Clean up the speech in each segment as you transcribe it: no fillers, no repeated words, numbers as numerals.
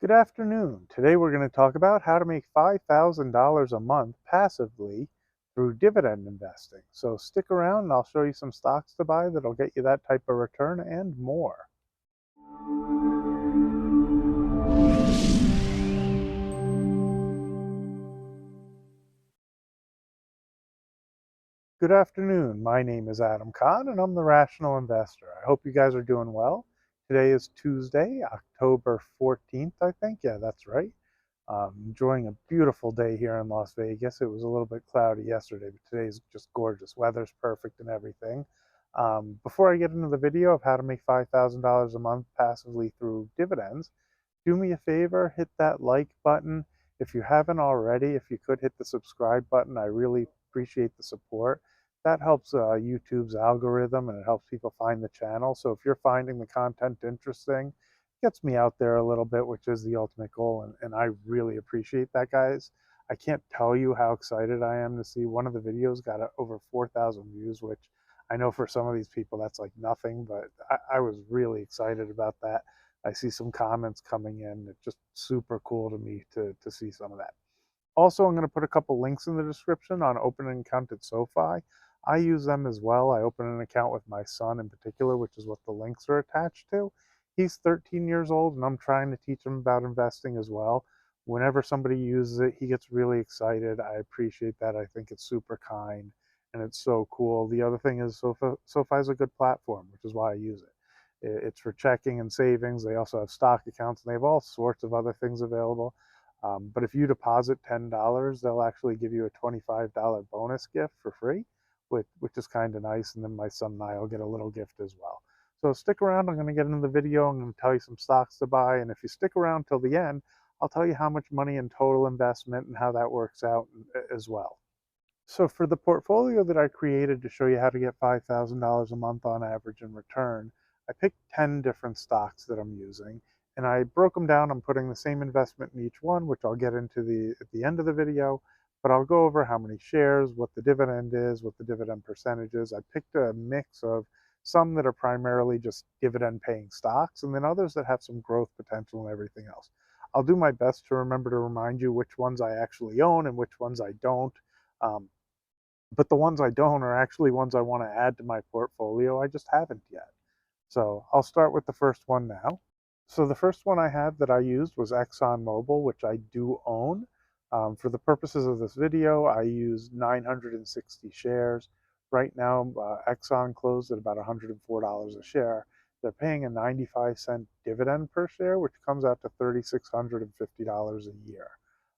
Good afternoon. Today we're going to talk about how to make $5,000 a month passively through dividend investing. So stick around and I'll show you some stocks to buy that'll get you that type of return and more. Good afternoon. My name is Adam Kahn and I'm the Rational Investor. I hope you guys are doing well. Today is Tuesday, October 14th, I think. Yeah, that's right. Enjoying a beautiful day here in Las Vegas. It was a little bit cloudy yesterday, but today's just gorgeous. Weather's perfect and everything. Before I get into the video of how to make $5,000 a month passively through dividends, do me a favor, hit that like button. If you haven't already, if you could hit the subscribe button, I really appreciate the support. That helps YouTube's algorithm and it helps people find the channel. So if you're finding the content interesting, gets me out there a little bit, which is the ultimate goal. And I really appreciate that, guys. I can't tell you how excited I am to see one of the videos got over 4,000 views, which I know for some of these people that's like nothing, but I was really excited about that. I see some comments coming in. It's just super cool to me to see some of that. Also, I'm going to put a couple links in the description on opening an account at SoFi. I use them as well. I open an account with my son in particular, which is what the links are attached to. He's 13 years old, and I'm trying to teach him about investing as well. Whenever somebody uses it, he gets really excited. I appreciate that. I think it's super kind, and it's so cool. The other thing is SoFi is a good platform, which is why I use it. It's for checking and savings. They also have stock accounts, and they have all sorts of other things available. But if you deposit $10, they'll actually give you a $25 bonus gift for free, which is kind of nice. And then my son and I will get a little gift as well. So stick around. I'm going to get into the video. I'm going to tell you some stocks to buy. And if you stick around till the end, I'll tell you how much money in total investment and how that works out as well. So for the portfolio that I created to show you how to get $5,000 a month on average in return, I picked 10 different stocks that I'm using, and I broke them down. I'm putting the same investment in each one, which I'll get into at the end of the video, but I'll go over how many shares, what the dividend is, what the dividend percentage is. I picked a mix of some that are primarily just dividend paying stocks, and then others that have some growth potential and everything else. I'll do my best to remember to remind you which ones I actually own and which ones I don't. Um, but the ones I don't are actually ones I want to add to my portfolio. I just haven't yet. So I'll start with the first one now. So the first one I had that I used was Exxon Mobil, which I do own. For the purposes of this video, I used 960 shares. Right now, Exxon closed at about $104 a share. They're paying a 95-cent dividend per share, which comes out to $3,650 a year.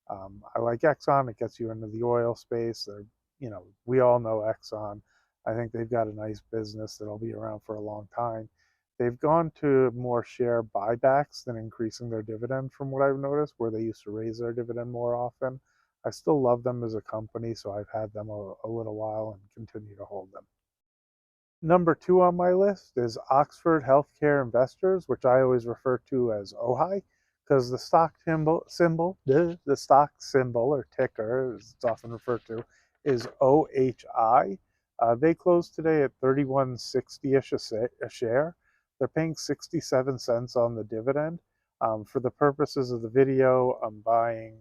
I like Exxon. It gets you into the oil space. We all know Exxon. I think they've got a nice business that'll be around for a long time. They've gone to more share buybacks than increasing their dividend from what I've noticed, where they used to raise their dividend more often. I still love them as a company, so I've had them a little while and continue to hold them. Number two on my list is Oxford Healthcare Investors, which I always refer to as OHI, because the stock symbol or ticker, as it's often referred to, is OHI. They closed today at 31.60ish a share. They're paying 67 cents on the dividend. For the purposes of the video, I'm buying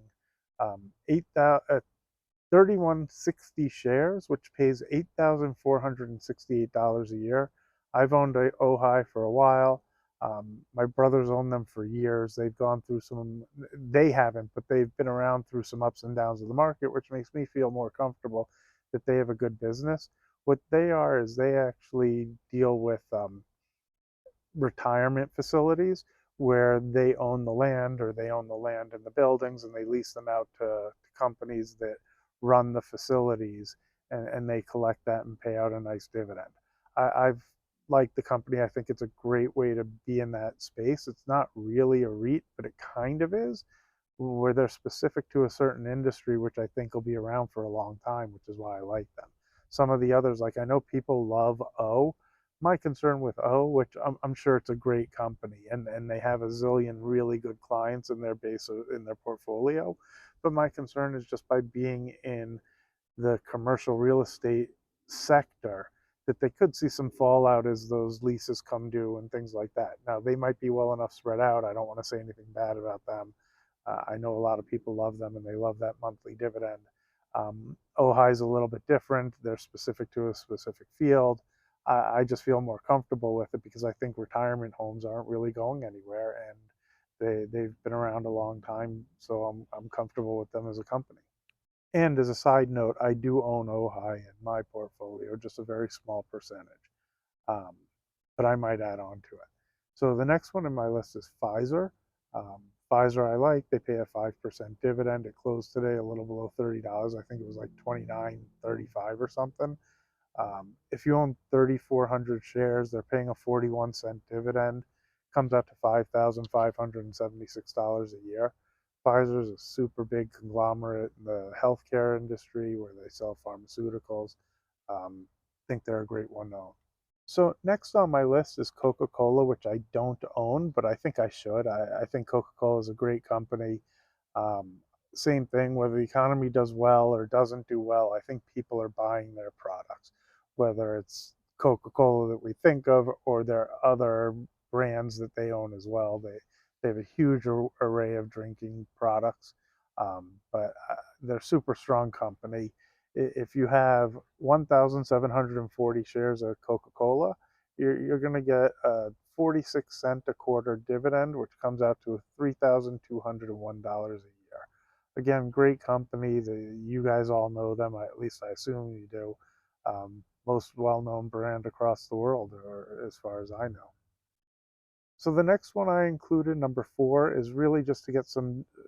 3160 shares, which pays $8,468 a year. I've owned OHI for a while. My brothers own them for years. They haven't, but they've been around through some ups and downs of the market, which makes me feel more comfortable that they have a good business. What they are is they actually deal with retirement facilities where they own the land or they own the land and the buildings and they lease them out to companies that run the facilities and they collect that and pay out a nice dividend. I've liked the company. I think it's a great way to be in that space. It's not really a REIT, but it kind of is, where they're specific to a certain industry, which I think will be around for a long time, which is why I like them. Some of the others, like I know people love O. My concern with O, which I'm sure it's a great company, and they have a zillion really good clients in their in their portfolio, but my concern is just by being in the commercial real estate sector, that they could see some fallout as those leases come due and things like that. Now, they might be well enough spread out. I don't want to say anything bad about them. I know a lot of people love them and they love that monthly dividend. OHI is a little bit different. They're specific to a specific field. I just feel more comfortable with it because I think retirement homes aren't really going anywhere, and they've been around a long time, so I'm comfortable with them as a company. And as a side note, I do own OHI in my portfolio, just a very small percentage, um, but I might add on to it. So the next one in my list is Pfizer. Um, Pfizer I like. They pay a 5% dividend. It closed today a little below $30. I think it was like 29.35 or something. If you own 3,400 shares, they're paying a 41-cent dividend. Comes out to $5,576 a year. Pfizer is a super big conglomerate in the healthcare industry where they sell pharmaceuticals. Think they're a great one to own. So next on my list is Coca-Cola, which I don't own, but I think I should. I think Coca-Cola is a great company. Um, Same thing, whether the economy does well or doesn't do well, I think people are buying their products, whether it's Coca-Cola that we think of or their other brands that they own as well. They have a huge array of drinking products, but they're a super strong company. If you have 1,740 shares of Coca-Cola, you're going to get a 46-cent a quarter dividend, which comes out to $3,201 a year. Again, great company. You guys all know them. At least I assume you do. Most well-known brand across the world, or as far as I know. So the next one I included, number 4, is really just to get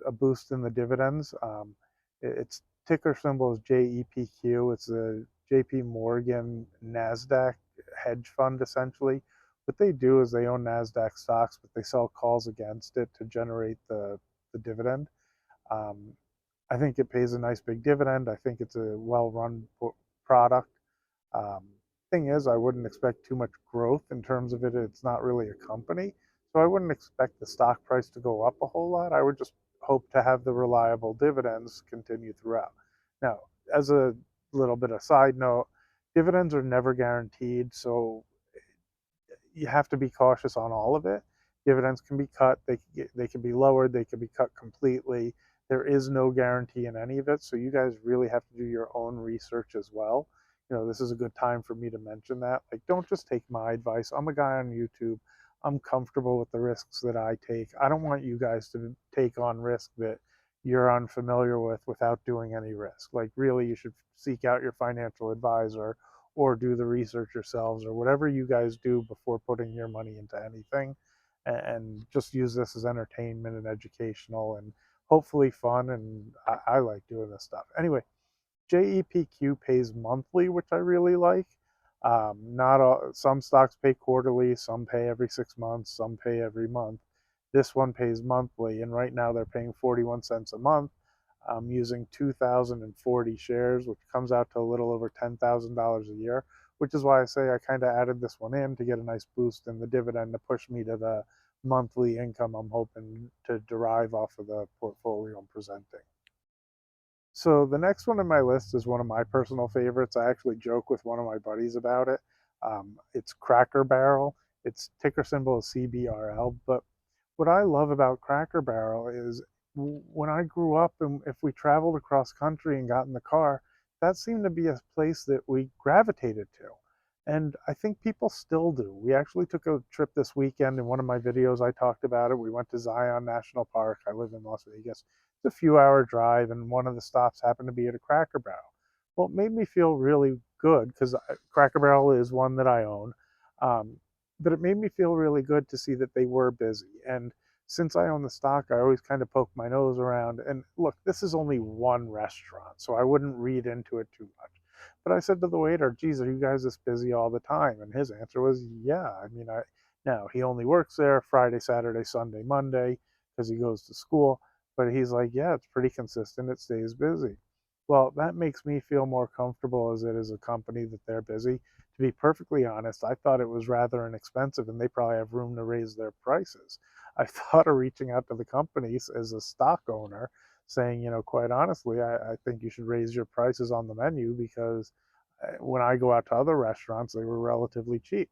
a boost in the dividends. Its ticker symbol is JEPQ. It's a JPMorgan Nasdaq hedge fund, essentially. What they do is they own Nasdaq stocks, but they sell calls against it to generate the dividend. Um, I think it pays a nice big dividend. I think it's a well-run product. Um, Thing is, I wouldn't expect too much growth in terms of it. It's not really a company, so I wouldn't expect the stock price to go up a whole lot. I would just hope to have the reliable dividends continue throughout. Now, as a little bit of side note, dividends are never guaranteed, so you have to be cautious on all of it. Dividends can be cut, they can be lowered, they can be cut completely. There is no guarantee in any of it, so you guys really have to do your own research as well. This is a good time for me to mention that. Like, don't just take my advice. I'm a guy on YouTube. I'm comfortable with the risks that I take. I don't want you guys to take on risk that you're unfamiliar with without doing any risk. Like, really, you should seek out your financial advisor or do the research yourselves or whatever you guys do before putting your money into anything, and just use this as entertainment and educational and hopefully fun. And I like doing this stuff anyway. JEPQ pays monthly, which I really like. Not all, some stocks pay quarterly, some pay every 6 months, some pay every month. This one pays monthly, and right now they're paying 41 cents a month. I'm using 2,040 shares, which comes out to a little over $10,000 a year, which is why I say I kind of added this one in to get a nice boost in the dividend to push me to the monthly income I'm hoping to derive off of the portfolio I'm presenting. So the next one on my list is one of my personal favorites. I actually joke with one of my buddies about it. It's Cracker Barrel. Its ticker symbol is CBRL. But what I love about Cracker Barrel is when I grew up and if we traveled across country and got in the car, that seemed to be a place that we gravitated to. And I think people still do. We actually took a trip this weekend. In one of my videos, I talked about it. We went to Zion National Park. I live in Las Vegas. It's a few-hour drive, and one of the stops happened to be at a Cracker Barrel. Well, it made me feel really good because Cracker Barrel is one that I own. Um, but it made me feel really good to see that they were busy. And since I own the stock, I always kind of poke my nose around. And look, this is only one restaurant, so I wouldn't read into it too much. But I said to the waiter, geez, are you guys this busy all the time? And his answer was, yeah. I mean, now he only works there Friday, Saturday, Sunday, Monday because he goes to school. But he's like, yeah, it's pretty consistent. It stays busy. Well, that makes me feel more comfortable as it is a company that they're busy. To be perfectly honest, I thought it was rather inexpensive and they probably have room to raise their prices. I thought of reaching out to the companies as a stock owner saying, quite honestly, I think you should raise your prices on the menu because When I go out to other restaurants, they were relatively cheap.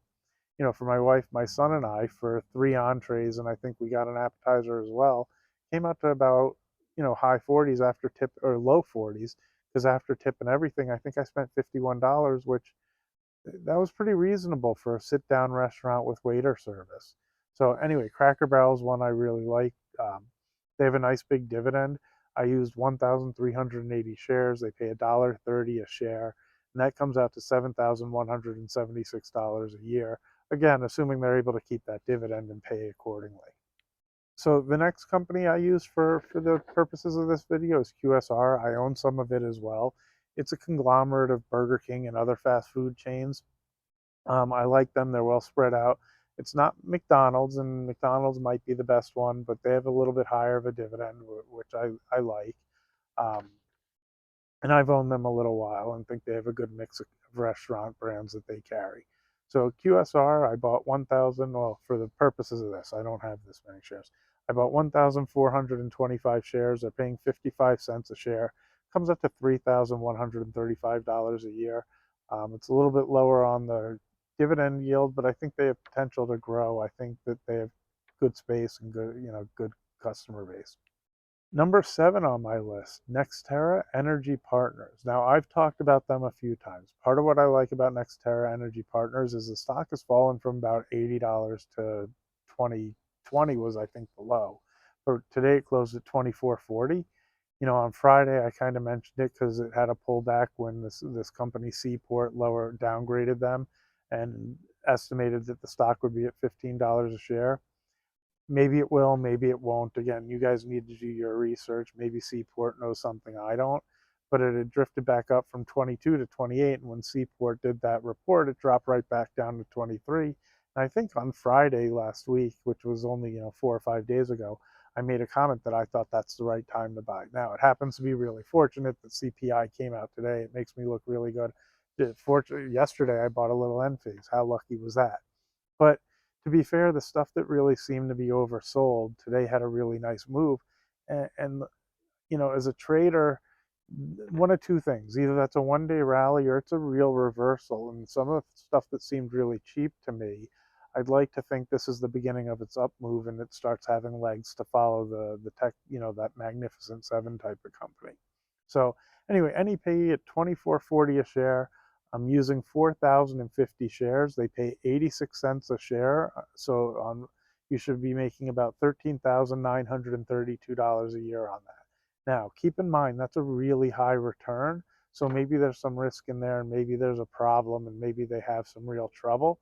For my wife, my son, and I, for three entrees, and I think we got an appetizer as well, came out to about, high 40s after tip, or low 40s, because after tip and everything, I think I spent $51, which that was pretty reasonable for a sit down restaurant with waiter service. So, anyway, Cracker Barrel is one I really like. They have a nice big dividend. I used 1,380 shares. They pay $1.30 a share, and that comes out to $7,176 a year. Again, assuming they're able to keep that dividend and pay accordingly. So the next company I use for the purposes of this video is QSR. I own some of it as well. It's a conglomerate of Burger King and other fast food chains. I like them. They're well spread out. It's not McDonald's, and McDonald's might be the best one, but they have a little bit higher of a dividend, which I like. Um, and I've owned them a little while and think they have a good mix of restaurant brands that they carry. So QSR, I bought 1,000. Well, for the purposes of this, I don't have this many shares. I bought 1,425 shares. They're paying 55 cents a share. Comes up to $3,135 a year. It's a little bit lower on the dividend yield, but I think they have potential to grow. I think that they have good space and good customer base. Number 7 on my list, NextEra Energy Partners. Now, I've talked about them a few times. Part of what I like about NextEra Energy Partners is the stock has fallen from about $80 to 2020 was, I think, the low. But today it closed at 24.40. On Friday I kind of mentioned it because it had a pullback when this company Seaport downgraded them and estimated that the stock would be at $15 a share. Maybe it will, maybe it won't. Again, you guys need to do your research. Maybe Seaport knows something I don't. But it had drifted back up from 22 to 28. And when Seaport did that report, it dropped right back down to 23. And I think on Friday last week, which was only 4 or 5 days ago, I made a comment that I thought that's the right time to buy. Now, it happens to be really fortunate that CPI came out today. It makes me look really good. Fortunately, yesterday I bought a little NFIGs. How lucky was that? But to be fair, the stuff that really seemed to be oversold today had a really nice move. And as a trader, one of two things: either that's a one-day rally or it's a real reversal. And some of the stuff that seemed really cheap to me, I'd like to think this is the beginning of its up move and it starts having legs to follow the tech, that Magnificent Seven type of company. So anyway, NEP at 24.40 a share. I'm using 4,050 shares. They pay 86 cents a share. So you should be making about $13,932 a year on that. Now, keep in mind, that's a really high return. So maybe there's some risk in there, and maybe there's a problem, and maybe they have some real trouble.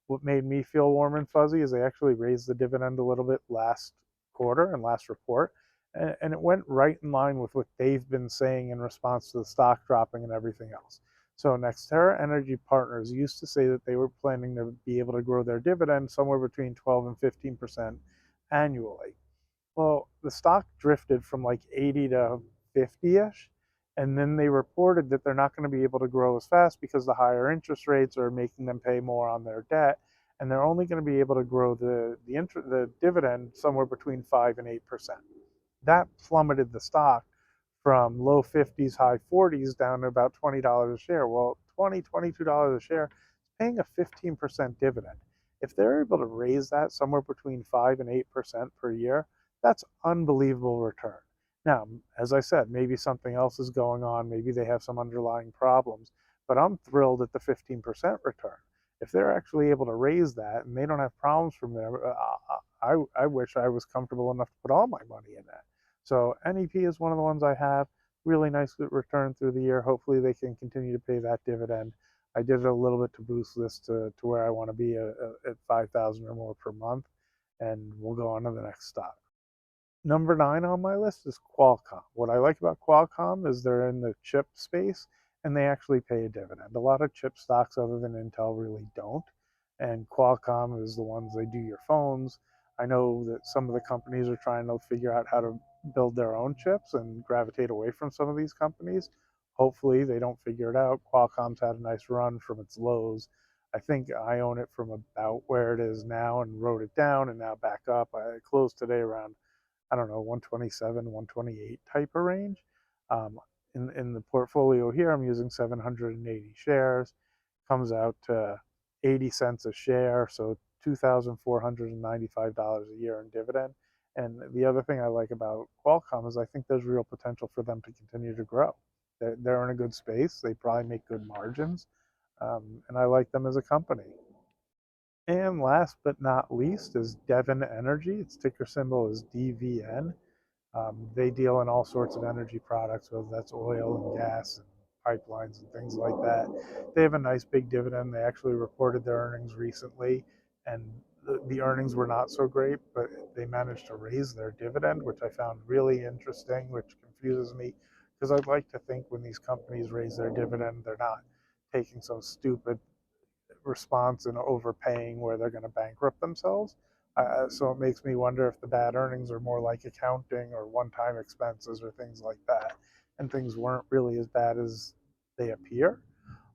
What made me feel warm and fuzzy is they actually raised the dividend a little bit last quarter and last report. And it went right in line with what they've been saying in response to the stock dropping and everything else. So NextEra Energy Partners used to say that they were planning to be able to grow their dividend somewhere between 12 and 15% annually. Well, the stock drifted from like 80 to 50-ish, and then they reported that they're not going to be able to grow as fast because the higher interest rates are making them pay more on their debt, and they're only going to be able to grow the dividend somewhere between 5 and 8%. That plummeted the stock from low 50s, high 40s down to about $20 a share. Well, $22 a share is paying a 15% dividend. If they're able to raise that somewhere between 5 and 8% per year, that's unbelievable return. Now, as I said, maybe something else is going on. Maybe they have some underlying problems, but I'm thrilled at the 15% return. If they're actually able to raise that and they don't have problems from there, I wish I was comfortable enough to put all my money in that. So NEP is one of the ones I have. Really nice return through the year. Hopefully they can continue to pay that dividend. I did it a little bit to boost this to where I want to be at 5,000 or more per month. And we'll go on to the next stock. Number 9 on my list is Qualcomm. What I like about Qualcomm is they're in the chip space and they actually pay a dividend. A lot of chip stocks other than Intel really don't. And Qualcomm is the ones they do your phones. I know that some of the companies are trying to figure out how to build their own chips and gravitate away from some of these companies. Hopefully they don't figure it out. Qualcomm's had a nice run from its lows. I think I own it from about where it is now and wrote it down and now back up. I closed today around, I don't know, 127, 128 type of range. Um, in the portfolio here, I'm using 780 shares. Comes out to 80 cents a share, so $2,495 a year in dividend. And the other thing I like about Qualcomm is I think there's real potential for them to continue to grow. They're in a good space. They probably make good margins, and I like them as a company. And last but not least is Devon Energy. Its ticker symbol is DVN. They deal in all sorts of energy products, whether that's oil and gas and pipelines and things like that. They have a nice big dividend. They actually reported their earnings recently, and the earnings were not so great, but they managed to raise their dividend, which I found really interesting, which confuses me because I'd like to think when these companies raise their dividend, they're not taking some stupid response and overpaying where they're going to bankrupt themselves. So it makes me wonder if the bad earnings are more like accounting or one-time expenses or things like that, and things weren't really as bad as they appear.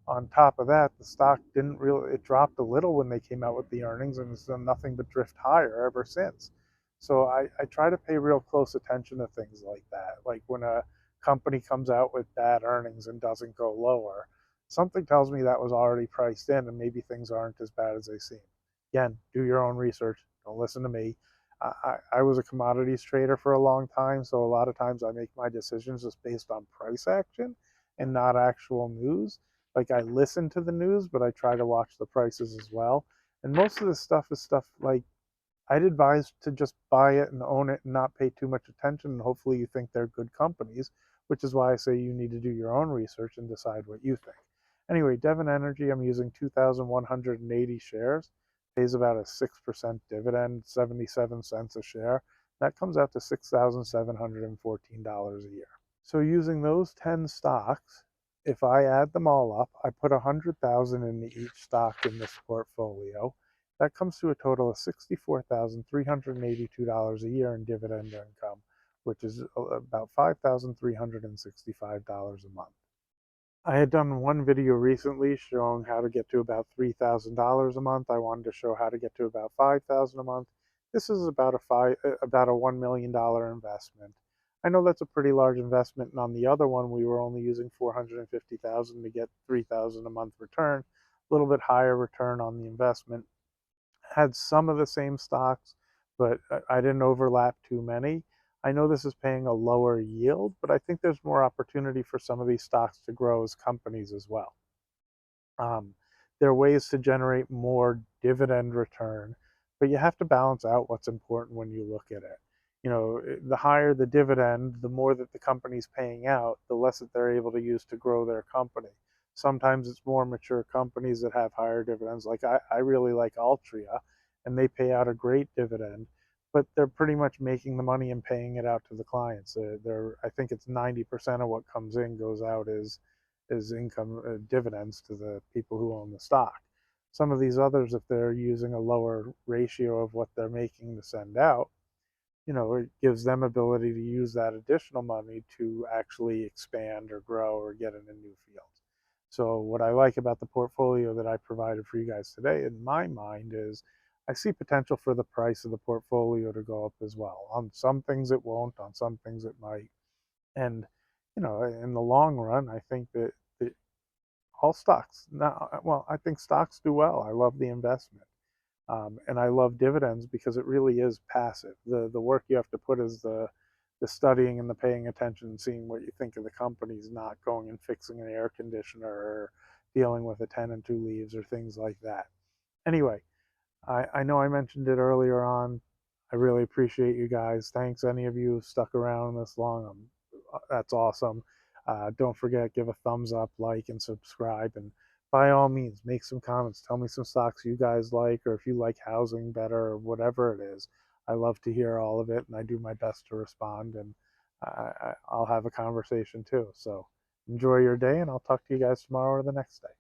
On top of that, the stock didn't really, it dropped a little when they came out with the earnings, and it's done nothing but drift higher ever since. So I try to pay real close attention to things like that. Like when a company comes out with bad earnings and doesn't go lower, something tells me that was already priced in and maybe things aren't as bad as they seem. Again, do your own research. Don't listen to me. I was a commodities trader for a long time, so a lot of times I make my decisions just based on price action and not actual news. Like I listen to the news, but I try to watch the prices as well. And most of this stuff is stuff like I'd advise to just buy it and own it and not pay too much attention. And hopefully you think they're good companies, which is why I say you need to do your own research and decide what you think. Anyway, Devon Energy, I'm using 2,180 shares, pays about a 6% dividend, 77 cents a share. That comes out to $6,714 a year. So using those 10 stocks, if I add them all up, I put 100,000 into each stock in this portfolio. That comes to a total of $64,382 a year in dividend income, which is about $5,365 a month. I had done one video recently showing how to get to about $3,000 a month. I wanted to show how to get to about $5,000 a month. This is about a $1 million investment. I know that's a pretty large investment, and on the other one, we were only using 450,000 to get 3,000 a month return, a little bit higher return on the investment. Had some of the same stocks, but I didn't overlap too many. I know this is paying a lower yield, but I think there's more opportunity for some of these stocks to grow as companies as well. Um, there are ways to generate more dividend return, but you have to balance out what's important when you look at it. You know, the higher the dividend, the more that the company's paying out, the less that they're able to use to grow their company. Sometimes it's more mature companies that have higher dividends. Like I really like Altria, and they pay out a great dividend, but they're pretty much making the money and paying it out to the clients. I think it's 90% of what comes in goes out as income dividends to the people who own the stock. Some of these others, if they're using a lower ratio of what they're making to send out, it gives them ability to use that additional money to actually expand or grow or get into new fields. So what I like about the portfolio that I provided for you guys today, in my mind, is I see potential for the price of the portfolio to go up as well. On some things it won't, on some things it might. And, in the long run, I think that all stocks. Now, well, I think stocks do well. I love the investment, and I love dividends because it really is passive. The work you have to put is the studying and the paying attention and seeing what you think of the companies, not going and fixing an air conditioner or dealing with a tenant who leaves or things like that. Anyway, I know I mentioned it earlier on. I really appreciate you guys. Thanks, any of you who stuck around this long. That's awesome. Don't forget, give a thumbs up, like, and subscribe. And by all means, make some comments. Tell me some stocks you guys like, or if you like housing better, or whatever it is. I love to hear all of it, and I do my best to respond. And I'll have a conversation too. So enjoy your day, and I'll talk to you guys tomorrow or the next day.